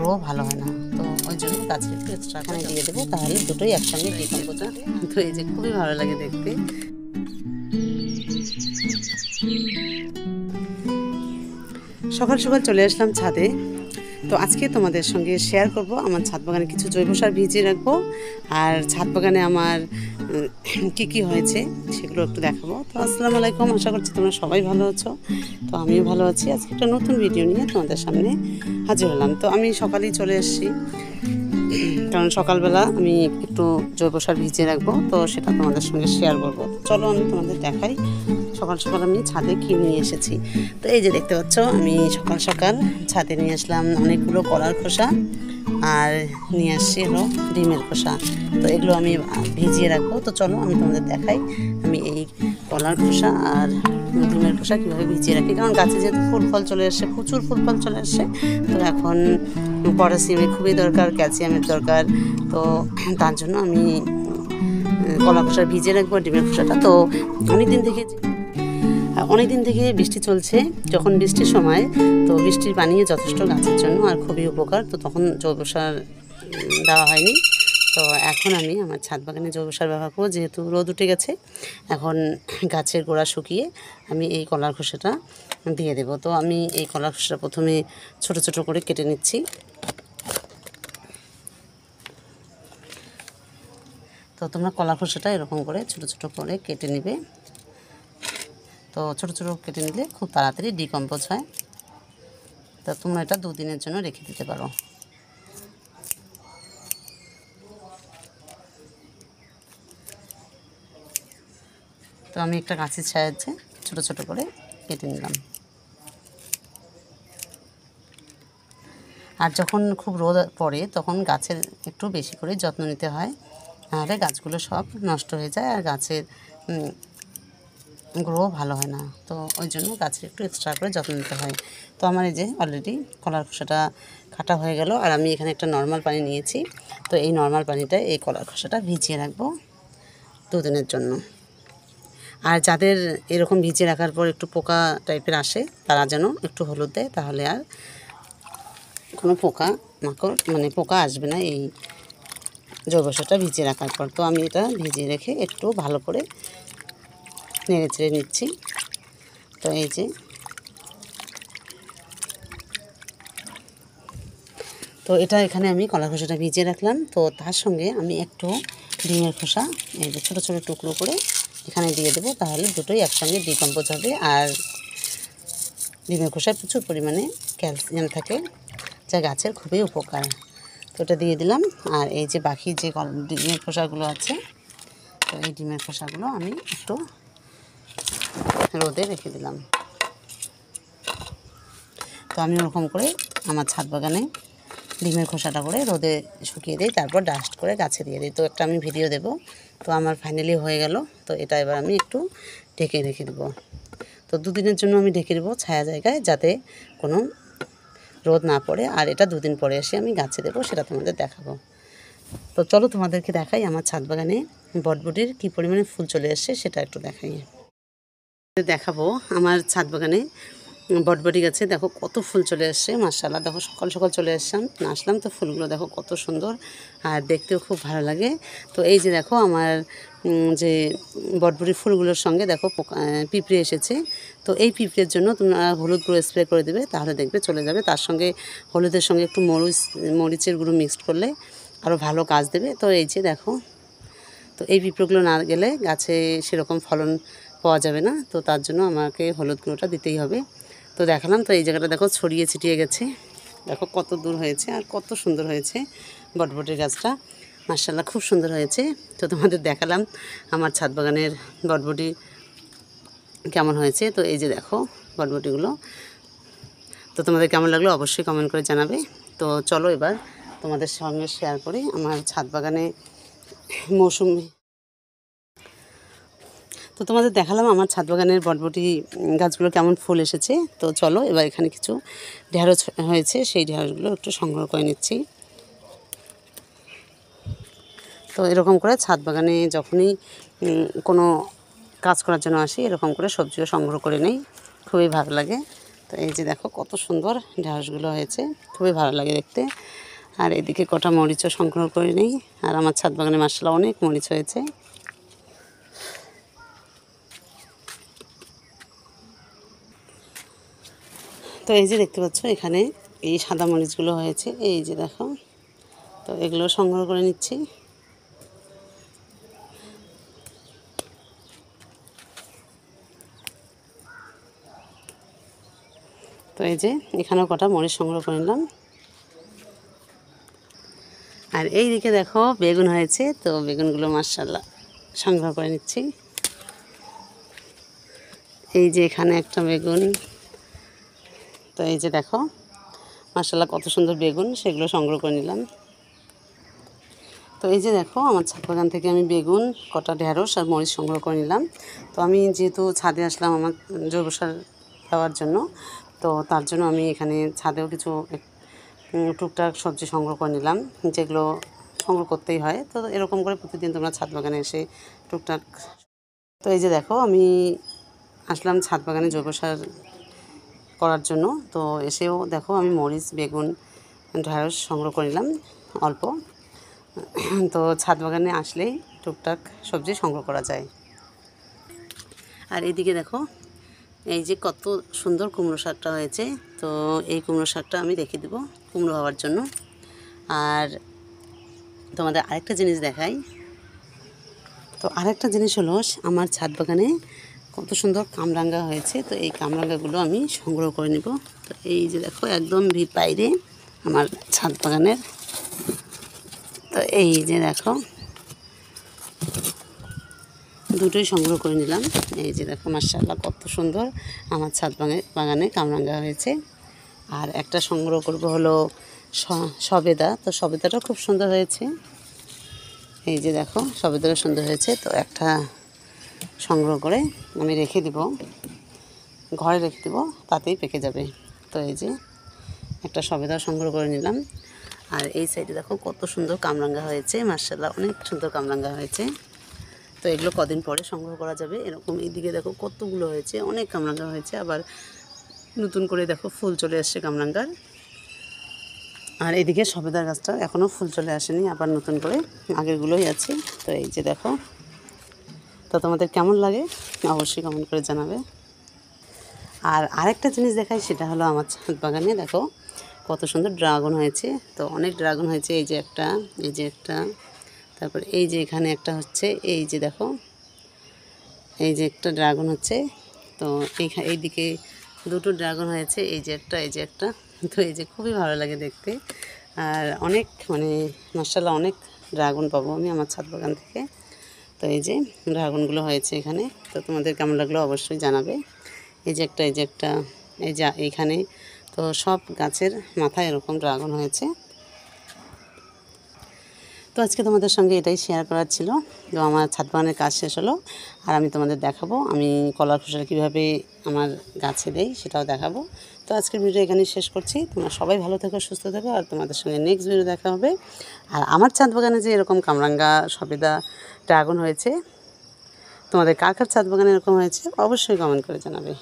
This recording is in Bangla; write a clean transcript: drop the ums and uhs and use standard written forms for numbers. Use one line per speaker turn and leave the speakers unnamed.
গ্রো ভালো হয় না, তো ওই জন্য গাছের একটু এক্সট্রা করে দিয়ে দেবো, তাহলে দুটোই একসঙ্গে ডিকম্পোজ হয়। তো এই যে খুবই ভালো লাগে দেখতে। সকাল সকাল চলে আসলাম ছাদে। তো আজকে তোমাদের সঙ্গে শেয়ার করব আমার ছাদ বাগানে কিছু জৈব সার ভিজিয়ে রাখবো, আর ছাদ বাগানে আমার কি কি হয়েছে সেগুলো একটু দেখাবো। তো আসসালামু আলাইকুম, আশা করছি তোমরা সবাই ভালো আছো। তো আমিও ভালো আছি। আজকে একটা নতুন ভিডিও নিয়ে তোমাদের সামনে হাজির হলাম। তো আমি সকালেই চলে এসেছি, কারণ সকালবেলা আমি একটু জৈব সার ভিজিয়ে রাখবো, তো সেটা তোমাদের সঙ্গে শেয়ার করবো। চলো আমি তোমাদের দেখাই সকাল সকাল আমি ছাদে কি নিয়ে এসেছি। তো এই যে দেখতে পাচ্ছ, আমি সকাল সকাল ছাদে নিয়ে আসলাম অনেকগুলো কলার খোসা, আর নিয়ে আসছি হলো ডিমের খোসা। তো এগুলো আমি ভিজিয়ে রাখবো। তো চলো আমি তোমাদের দেখাই আমি এই কলার খোসা আর ডিমের খোসা কীভাবে ভিজিয়ে রাখি। কারণ গাছে যেহেতু ফুল ফল চলে আসছে, প্রচুর ফুল ফল চলে আসছে, তো এখন পটাশিয়ামের খুবই দরকার, ক্যালসিয়ামের দরকার। তো তার জন্য আমি কলা খোসা ভিজিয়ে রাখবো, ডিমের খোসাটা। তো অনেকদিন থেকে বৃষ্টি চলছে, যখন বৃষ্টির সময়, তো বৃষ্টির পানি যথেষ্ট গাছের জন্য আর খুবই উপকার। তো তখন জৈব সার দেওয়া হয়নি। তো এখন আমি আমার ছাদ বাগানে জৈব সার ব্যবহার করবো, যেহেতু রোদ উঠে গেছে। এখন গাছের গোড়া শুকিয়ে আমি এই কলার খোসাটা দিয়ে দেবো। তো আমি এই কলার খোসাটা প্রথমে ছোট ছোট করে কেটে নিচ্ছি। তো তোমরা কলার খোসাটা এরকম করে ছোট ছোট করে কেটে নেবে। তো ছোটো ছোটো কেটে নিলে খুব তাড়াতাড়ি ডিকম্পোজ হয়। তো তোমরা এটা 2 দিনের জন্য রেখে দিতে পারো। তো আমি একটা কাঁচির সাহায্যে ছোটো ছোটো করে কেটে নিলাম। আর যখন খুব রোদ পড়ে তখন গাছের একটু বেশি করে যত্ন নিতে হয়, নাহলে গাছগুলো সব নষ্ট হয়ে যায় আর গাছের গ্রো ভালো হয় না। তো ওই জন্য গাছের একটু এক্সট্রা করে যত্ন নিতে হয়। তো আমার এই যে অলরেডি কলার খোসাটা কাটা হয়ে গেল, আর আমি এখানে একটা নর্মাল পানি নিয়েছি। তো এই নর্মাল পানিটায় এই কলার খোসাটা ভিজিয়ে রাখবো 2 দিনের জন্য। আর যাদের এরকম ভিজিয়ে রাখার পর একটু পোকা টাইপের আসে, তারা যেন একটু হলুদ দেয়, তাহলে আর কোনো পোকা মাকড় পোকা আসবে না এই জৈব সারটা ভিজিয়ে রাখার পর। তো আমি এটা ভিজিয়ে রেখে একটু ভালো করে নেড়ে চেড়ে নিচ্ছি। তো এই যে তো এটা এখানে আমি কলার খোসাটা ভিজিয়ে রাখলাম। তো তার সঙ্গে আমি একটু ডিমের খোসা এই যে ছোটো ছোটো টুকরো করে এখানে দিয়ে দেবো, তাহলে দুটোই একসঙ্গে ডিকম্পোজ হবে। আর ডিমের খোসায় প্রচুর পরিমাণে ক্যালসিয়াম থাকে, যা গাছের খুবই উপকার। তো এটা দিয়ে দিলাম। আর এই যে বাকি যে ডিমের খোসাগুলো আছে, তো এই ডিমের খোসাগুলো আমি একটু রোদে রেখে দিলাম। তো আমি ওরকম করে আমার ছাদ বাগানে ডিমের খোসাটা করে রোদে শুকিয়ে দিই, তারপর ডাস্ট করে গাছে দিয়ে দিই। তো একটা আমি ভিডিও দেব। তো আমার ফাইনালি হয়ে গেল। তো এটা এবার আমি একটু ঢেকে রেখে দেবো। তো 2 দিনের জন্য আমি ঢেকে দেবো ছায়া জায়গায়, যাতে কোনো রোদ না পড়ে। আর এটা 2 দিন পরে এসে আমি গাছে দেবো, সেটা তোমাদের দেখাবো। তো চলো তোমাদেরকে দেখাই আমার ছাদ বাগানে বটবটির কী পরিমাণে ফুল চলে এসছে, সেটা একটু দেখাবো। আমার ছাদ বাগানে বটবটি গাছে দেখো কত ফুল চলে আসছে, মাশাআল্লাহ। দেখো সকাল সকাল চলে আসলাম, তো ফুলগুলো দেখো কত সুন্দর আর দেখতেও খুব ভালো লাগে। তো এই যে দেখো আমার যে বটবটির ফুলগুলোর সঙ্গে দেখো পিঁপড়ে এসেছে। তো এই পিঁপড়ের জন্য তোমরা হলুদ গুঁড়ো স্প্রে করে দেবে, তাহলে দেখবে চলে যাবে। তার সঙ্গে হলুদের সঙ্গে একটু মরিচের গুঁড়ো মিক্সড করলে আরও ভালো কাজ দেবে। তো এই যে দেখো, তো এই পিঁপড়েগুলো না গেলে গাছে সেরকম ফলন পাওয়া যাবে না। তো তার জন্য আমাকে হলুদ গুঁড়োটা দিতেই হবে। তো দেখালাম। তো এই জায়গাটা দেখো ছড়িয়ে ছিটিয়ে গেছে, দেখো কত দূর হয়েছে আর কত সুন্দর হয়েছে বটবটির গাছটা, মাশাআল্লাহ খুব সুন্দর হয়েছে। তো তোমাদের দেখালাম আমার ছাদ বাগানের বটবটি কেমন হয়েছে। তো এই যে দেখো বটবটিগুলো। তো তোমাদের কেমন লাগলো অবশ্যই কমেন্ট করে জানাবে। তো চলো এবার তোমাদের সঙ্গে শেয়ার করি আমার ছাদ বাগানে মৌসুমি। তো তোমাদের দেখালাম আমার ছাদ বাগানের বটবটি গাছগুলো কেমন ফুল এসেছে। তো চলো এবার এখানে কিছু ঢেঁড়স হয়েছে, সেই ঢেঁড়সগুলো একটু সংগ্রহ করে নিচ্ছি। তো এরকম করে ছাদ বাগানে যখনই কোনো কাজ করার জন্য আসি, এরকম করে সবজিও সংগ্রহ করে নেই, খুবই ভালো লাগে। তো এই যে দেখো কত সুন্দর ঢেঁড়সগুলো হয়েছে, খুবই ভালো লাগে দেখতে। আর এদিকে কটা মরিচও সংগ্রহ করে নিই। আর আমার ছাদ বাগানে মাশাআল্লাহ অনেক মরিচ হয়েছে। তো এই যে দেখতে পাচ্ছ এখানে এই সাদা মরিচগুলো হয়েছে, এই যে দেখো। তো এগুলো সংগ্রহ করে নিচ্ছি। তো এই যে এখানেও কটা মরিচ সংগ্রহ করে নিলাম। আর এই দিকে দেখো বেগুন হয়েছে, তো বেগুনগুলো মাশাআল্লাহ সংগ্রহ করে নিচ্ছি। এই যে এখানে একটা বেগুন, তো এই যে দেখো মাশাআল্লাহ কত সুন্দর বেগুন, সেগুলো সংগ্রহ করে নিলাম। তো এই যে দেখো আমার ছাদ বাগান থেকে আমি বেগুন, কটা ঢেঁড়স আর মরিচ সংগ্রহ করে নিলাম। তো আমি যেহেতু ছাদে আসলাম আমার জৈব সার দেওয়ার জন্য, তো তার জন্য আমি এখানে ছাদেও কিছু টুকটাক সবজি সংগ্রহ করে নিলাম, যেগুলো সংগ্রহ করতেই হয়। তো এরকম করে প্রতিদিন তোমরা ছাদ বাগানে এসে টুকটাক। তো এই যে দেখো আমি আসলাম ছাদ বাগানে জৈব সার করার জন্য। তো এসেও দেখো আমি মরিচ, বেগুন, ঢেঁড়স সংগ্রহ করে নিলাম অল্প। তো ছাদ বাগানে আসলেই টুকটাক সবজি সংগ্রহ করা যায়। আর এদিকে দেখো এই যে কত সুন্দর কুমড়ো শাকটা হয়েছে। তো এই কুমড়ো শাকটা আমি রেখে দেবো কুমড়ো হওয়ার জন্য। আর তোমাদের আরেকটা জিনিস দেখাই। তো আরেকটা জিনিস হলো আমার ছাদ বাগানে কত সুন্দর কামরাঙ্গা হয়েছে। তো এই কামরাঙ্গাগুলো আমি সংগ্রহ করে নেব। তো এই যে দেখো একদম বাইরে আমার ছাদ বাগানের। তো এই যে দেখো দুটোই সংগ্রহ করে নিলাম। এই যে দেখো মাশাআল্লাহ কত সুন্দর আমার ছাদ বাগানে কামরাঙ্গা হয়েছে। আর একটা সংগ্রহ করব হলো সবেদা। তো সবেদাটা খুব সুন্দর হয়েছে। এই যে দেখো সবেদাটা সুন্দর হয়েছে। তো একটা সংগ্রহ করে আমি রেখে দিব, ঘরে রেখে দেবো, তাতেই পেকে যাবে। তো এই যে একটা সবেদা সংগ্রহ করে নিলাম। আর এই সাইডে দেখো কত সুন্দর কামরাঙ্গা হয়েছে, মাশাআল্লাহ অনেক সুন্দর কামরাঙ্গা হয়েছে। তো এগুলো কদিন পরে সংগ্রহ করা যাবে। এরকম এইদিকে দেখো কতগুলো হয়েছে, অনেক কামরাঙ্গা হয়েছে। আবার নতুন করে দেখো ফুল চলে আসছে কামরাঙ্গার। আর এদিকে সবেদার গাছটা এখনও ফুল চলে আসেনি, আবার নতুন করে আগেরগুলোই আছে। তো এই যে দেখো, তো তোমাদের কেমন লাগে অবশ্যই কমেন্ট করে জানাবে। আর আরেকটা জিনিস দেখাই, সেটা হলো আমার ছাদ বাগানে দেখো কত সুন্দর ড্রাগন হয়েছে। তো অনেক ড্রাগন হয়েছে, এই যে একটা, এই যে একটা, তারপর এই যে এখানে একটা হচ্ছে, এই যে দেখো এই যে একটা ড্রাগন হচ্ছে। তো এইদিকে দুটো ড্রাগন হয়েছে, এই যে একটা, এই যে একটা। তো এই যে খুবই ভালো লাগে দেখতে। আর অনেক মাশাআল্লাহ অনেক ড্রাগন পাবো আমি আমার ছাদ বাগান থেকে। তো এই যে ড্রাগনগুলো হয়েছে এখানে। তো তোমাদের কেমন লাগলো অবশ্যই জানাবে। এই যে একটা, এই যে একটা, এই যে এইখানে। তো সব গাছের মাথায় এরকম ড্রাগন হয়েছে। তো আজকে তোমাদের সঙ্গে এটাই শেয়ার করার ছিল। তো আমার ছাদ বাগানের কাজ শেষ হলো, আর আমি তোমাদের দেখাবো আমি কলার খোসা কীভাবে আমার গাছে দেই সেটাও দেখাবো। তো আজকের ভিডিও এখানেই শেষ করছি। তোমরা সবাই ভালো থেকো, সুস্থ থেকো, আর তোমাদের সঙ্গে নেক্সট ভিডিও দেখা হবে। আর আমার ছাদ বাগানে যে এরকম কামরাঙ্গা, সবেদা, ড্রাগন হয়েছে, তোমাদের কার কার ছাদ বাগানে এরকম হয়েছে অবশ্যই কমেন্ট করে জানাবে।